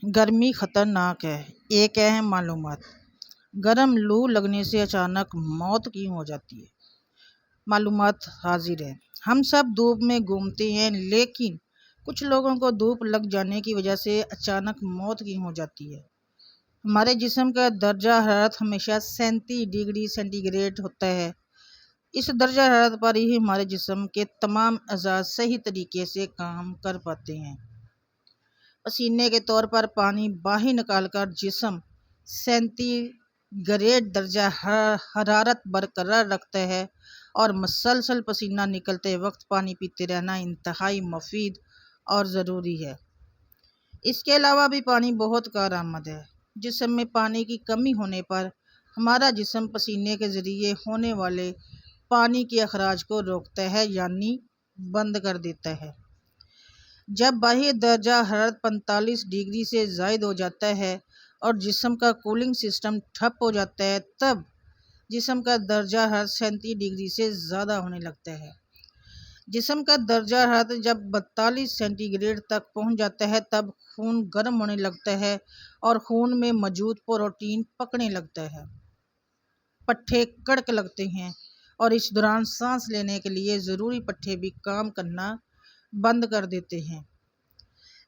گرمی خطرناک ہے۔ ایک اہم معلومات: گرم لو لگنے سے اچانک موت کیوں ہو جاتی ہے؟ معلومات حاضر ہے۔ ہم سب دھوپ میں گھومتے ہیں، لیکن کچھ لوگوں کو دھوپ لگ جانے کی وجہ سے اچانک موت کیوں ہو جاتی ہے؟ ہمارے جسم کا درجہ حرارت ہمیشہ 37 ڈگری سینٹی گریڈ ہوتا ہے۔ اس درجہ حرارت پر ہی ہمارے جسم کے تمام اعضاء صحیح طریقے سے کام کر پاتے ہیں۔ پسینے کے طور پر پانی باہر نکال کر جسم 37 گریڈ درجہ حرارت برقرار رکھتا ہے، اور مسلسل پسینہ نکلتے وقت پانی پیتے رہنا انتہائی مفید اور ضروری ہے۔ اس کے علاوہ بھی پانی بہت کارآمد ہے۔ جسم میں پانی کی کمی ہونے پر ہمارا جسم پسینے کے ذریعے ہونے والے پانی کے اخراج کو روکتا ہے، یعنی بند کر دیتا ہے۔ جب باہر درجہ حرارت 45 ڈگری سے زائد ہو جاتا ہے اور جسم کا کولنگ سسٹم ٹھپ ہو جاتا ہے، تب جسم کا درجہ حرارت 37 ڈگری سے زیادہ ہونے لگتا ہے۔ جسم کا درجہ حرارت جب 42 سینٹی گریڈ تک پہنچ جاتا ہے، تب خون گرم ہونے لگتا ہے اور خون میں موجود پروٹین پکنے لگتا ہے۔ پٹھے کڑک لگتے ہیں، اور اس دوران سانس لینے کے لیے ضروری پٹھے بھی کام کرنا بند کر دیتے ہیں۔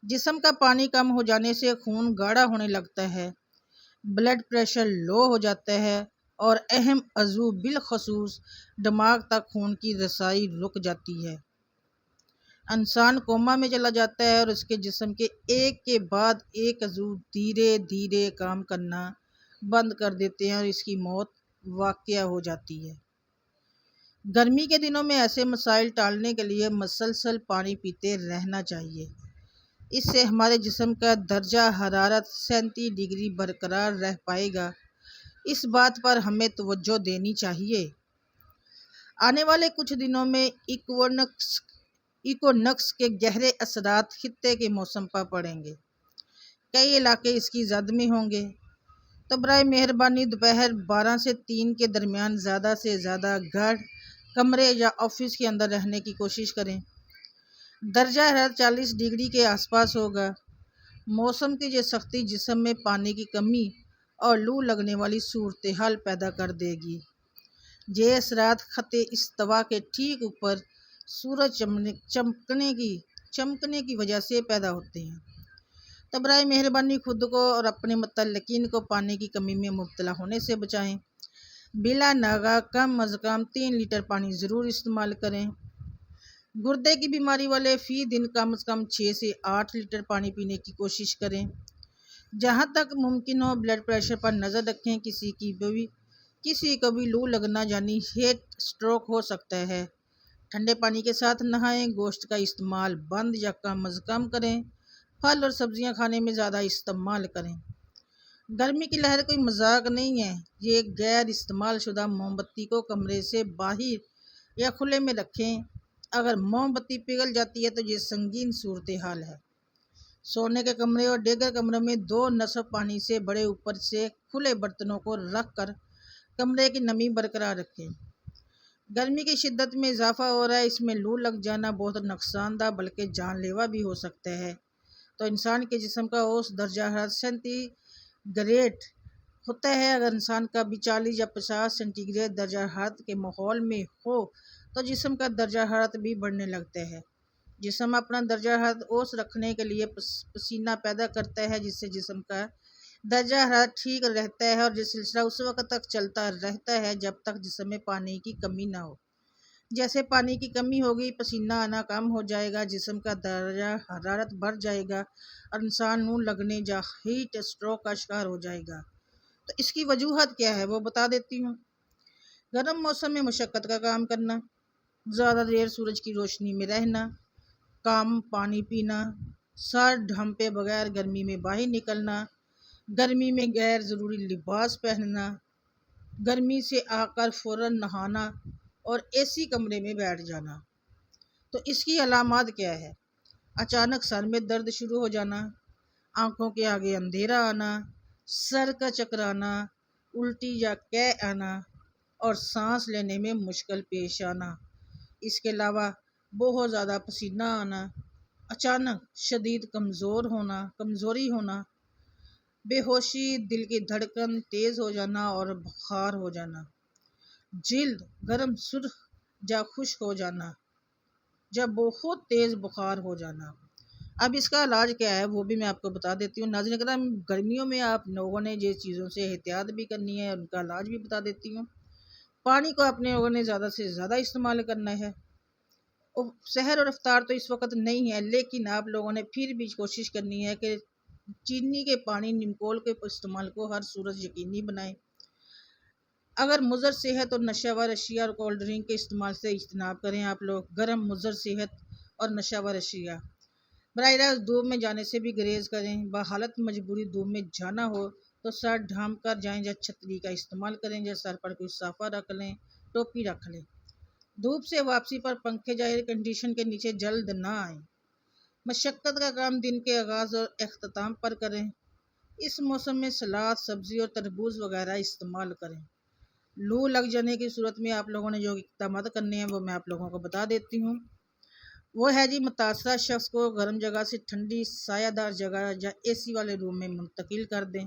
جسم کا پانی کم ہو جانے سے خون گاڑھا ہونے لگتا ہے، بلڈ پریشر لو ہو جاتا ہے، اور اہم عضو بالخصوص دماغ تک خون کی رسائی رک جاتی ہے۔ انسان کوما میں چلا جاتا ہے، اور اس کے جسم کے بعد ایک عضو دھیرے دھیرے کام کرنا بند کر دیتے ہیں اور اس کی موت واقع ہو جاتی ہے۔ گرمی کے دنوں میں ایسے مسائل ٹالنے کے لیے مسلسل پانی پیتے رہنا چاہیے۔ اس سے ہمارے جسم کا درجہ حرارت 37 ڈگری برقرار رہ پائے گا۔ اس بات پر ہمیں توجہ دینی چاہیے۔ آنے والے کچھ دنوں میں ایکوینوکس کے گہرے اثرات خطے کے موسم پر پڑیں گے۔ کئی علاقے اس کی زد میں ہوں گے، تو برائے مہربانی دوپہر 12 سے 3 کے درمیان زیادہ سے زیادہ گھر، کمرے یا آفس کے اندر رہنے کی کوشش کریں۔ درجہ حرارت 40 ڈگری کے آس پاس ہوگا۔ موسم کی یہ سختی جسم میں پانی کی کمی اور لو لگنے والی صورتحال پیدا کر دے گی۔ یہ اثرات خط استوا کے ٹھیک اوپر سورج چمکنے کی وجہ سے پیدا ہوتے ہیں۔ تو برائے مہربانی خود کو اور اپنے متعلقین کو پانی کی کمی میں مبتلا ہونے سے بچائیں۔ بلا ناغہ کم از کم 3 لیٹر پانی ضرور استعمال کریں۔ گردے کی بیماری والے فی دن کم از کم 6 سے 8 لیٹر پانی پینے کی کوشش کریں۔ جہاں تک ممکن ہو بلڈ پریشر پر نظر رکھیں۔ کسی کو بھی لو لگنا یعنی ہیٹ اسٹروک ہو سکتا ہے۔ ٹھنڈے پانی کے ساتھ نہائیں۔ گوشت کا استعمال بند یا کم از کم کریں۔ پھل اور سبزیاں کھانے میں زیادہ استعمال کریں۔ گرمی کی لہر کوئی مذاق نہیں ہے۔ یہ غیر استعمال شدہ موم بتی کو کمرے سے باہر یا کھلے میں رکھیں۔ اگر موم بتی پگھل جاتی ہے تو یہ سنگین صورتحال ہے۔ سونے کے کمرے اور دیگر کمروں میں 2 نصف پانی سے بڑے اوپر سے کھلے برتنوں کو رکھ کر کمرے کی نمی برقرار رکھیں۔ گرمی کی شدت میں اضافہ ہو رہا ہے، اس میں لو لگ جانا بہت نقصان دہ بلکہ جان لیوا بھی ہو سکتا ہے۔ تو انسان کے جسم کا اوسط درجہ حرارت 37 گریڈ ہوتا ہے۔ اگر انسان کا بھی 40 یا 50 سینٹی گریڈ درجہ حرارت کے ماحول میں ہو تو جسم کا درجہ حرارت بھی بڑھنے لگتا ہے۔ جسم اپنا درجہ حرارت اوسط رکھنے کے لیے پسینہ پیدا کرتا ہے، جس سے جسم کا درجہ حرارت ٹھیک رہتا ہے، اور یہ سلسلہ اس وقت تک چلتا رہتا ہے جب تک جسم میں پانی کی کمی نہ ہو۔ جیسے پانی کی کمی ہوگی، پسینہ آنا کم ہو جائے گا، جسم کا درجہ حرارت بڑھ جائے گا اور انسان لو لگنے یا ہیٹ اسٹروک کا شکار ہو جائے گا۔ تو اس کی وجوہات کیا ہے وہ بتا دیتی ہوں۔ گرم موسم میں مشقت کا کام کرنا، زیادہ دیر سورج کی روشنی میں رہنا، کم پانی پینا، سر ڈھانپے بغیر گرمی میں باہر نکلنا، گرمی میں غیر ضروری لباس پہننا، گرمی سے آ کر فوراً نہانا اور اے سی کمرے میں بیٹھ جانا۔ تو اس کی علامات کیا ہے؟ اچانک سر میں درد شروع ہو جانا، آنکھوں کے آگے اندھیرا آنا، سر کا چکرانا، الٹی یا قے آنا اور سانس لینے میں مشکل پیش آنا۔ اس کے علاوہ بہت زیادہ پسینہ آنا، اچانک شدید کمزوری ہونا، بے ہوشی، دل کی دھڑکن تیز ہو جانا اور بخار ہو جانا، جلد گرم سرخ یا خشک ہو جانا، جب بہت تیز بخار ہو جانا۔ اب اس کا علاج کیا ہے وہ بھی میں آپ کو بتا دیتی ہوں۔ ناظرین کرام، گرمیوں میں آپ لوگوں نے جن چیزوں سے احتیاط بھی کرنی ہے ان کا علاج بھی بتا دیتی ہوں۔ پانی کو اپنے لوگوں نے زیادہ سے زیادہ استعمال کرنا ہے۔ سحر اور افطار تو اس وقت نہیں ہے، لیکن آپ لوگوں نے پھر بھی کوشش کرنی ہے کہ چینی کے پانی نمکول کے استعمال کو ہر صورت یقینی بنائیں۔ اگر مضر صحت اور نشہ ور اشیاء اور کولڈ ڈرنک کے استعمال سے اجتناب کریں آپ لوگ۔ گرم مضر صحت اور نشہ ور اشیاء براہ راست دھوپ میں جانے سے بھی گریز کریں۔ بحالت مجبوری دھوپ میں جانا ہو تو سر ڈھانپ کر جائیں یا چھتری کا استعمال کریں، یا سر پر کوئی صافہ رکھ لیں، ٹوپی رکھ لیں۔ دھوپ سے واپسی پر پنکھے یا ایئر کنڈیشن کے نیچے جلد نہ آئیں۔ مشقت کا کام دن کے آغاز اور اختتام پر کریں۔ اس موسم میں سلاد، سبزی اور تربوز وغیرہ استعمال کریں۔ لو لگ جانے کی صورت میں آپ لوگوں نے جو اقدامات کرنے ہیں وہ میں آپ لوگوں کو بتا دیتی ہوں۔ وہ ہے جی، متاثرہ شخص کو گرم جگہ سے ٹھنڈی سایہ دار جگہ یا اے سی والے روم میں منتقل کر دیں۔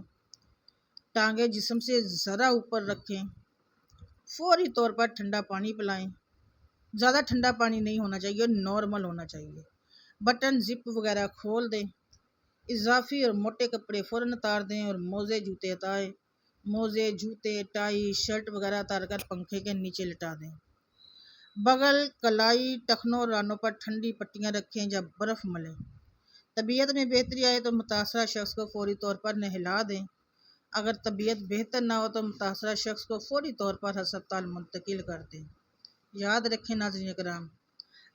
ٹانگیں جسم سے ذرا اوپر رکھیں۔ فوری طور پر ٹھنڈا پانی پلائیں۔ زیادہ ٹھنڈا پانی نہیں ہونا چاہیے، نارمل ہونا چاہیے۔ بٹن زپ وغیرہ کھول دیں۔ اضافی اور موٹے کپڑے فوراً اتار دیں اور موزے جوتے اتاریں۔ موزے، جوتے، ٹائی، شرٹ وغیرہ اتار کر پنکھے کے نیچے لٹا دیں۔ بغل، کلائی، ٹخنوں اور رانوں پر ٹھنڈی پٹیاں رکھیں یا برف ملیں۔ طبیعت میں بہتری آئے تو متاثرہ شخص کو فوری طور پر نہلا دیں۔ اگر طبیعت بہتر نہ ہو تو متاثرہ شخص کو فوری طور پر ہسپتال منتقل کر دیں۔ یاد رکھیں ناظرین کرام،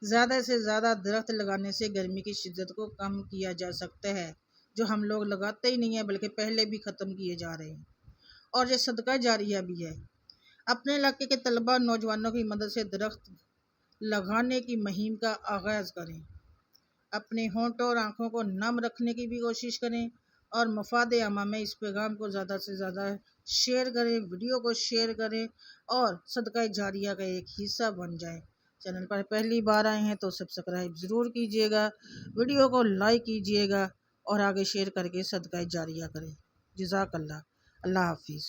زیادہ سے زیادہ درخت لگانے سے گرمی کی شدت کو کم کیا جا سکتا ہے، جو ہم لوگ لگاتے ہی نہیں ہیں بلکہ پہلے بھی ختم کیے جا رہے ہیں، اور یہ صدقہ جاریہ بھی ہے۔ اپنے علاقے کے طلباء اور نوجوانوں کی مدد سے درخت لگانے کی مہم کا آغاز کریں۔ اپنے ہونٹوں اور آنکھوں کو نم رکھنے کی بھی کوشش کریں، اور مفاد عامہ میں اس پیغام کو زیادہ سے زیادہ شیئر کریں، ویڈیو کو شیئر کریں اور صدقہ جاریہ کا ایک حصہ بن جائیں۔ چینل پر پہلی بار آئے ہیں تو سبسکرائب ضرور کیجیے گا، ویڈیو کو لائک کیجیے گا اور آگے شیئر کر کے صدقہ جاریہ کریں۔ جزاک اللہ۔ اللہ حافظ۔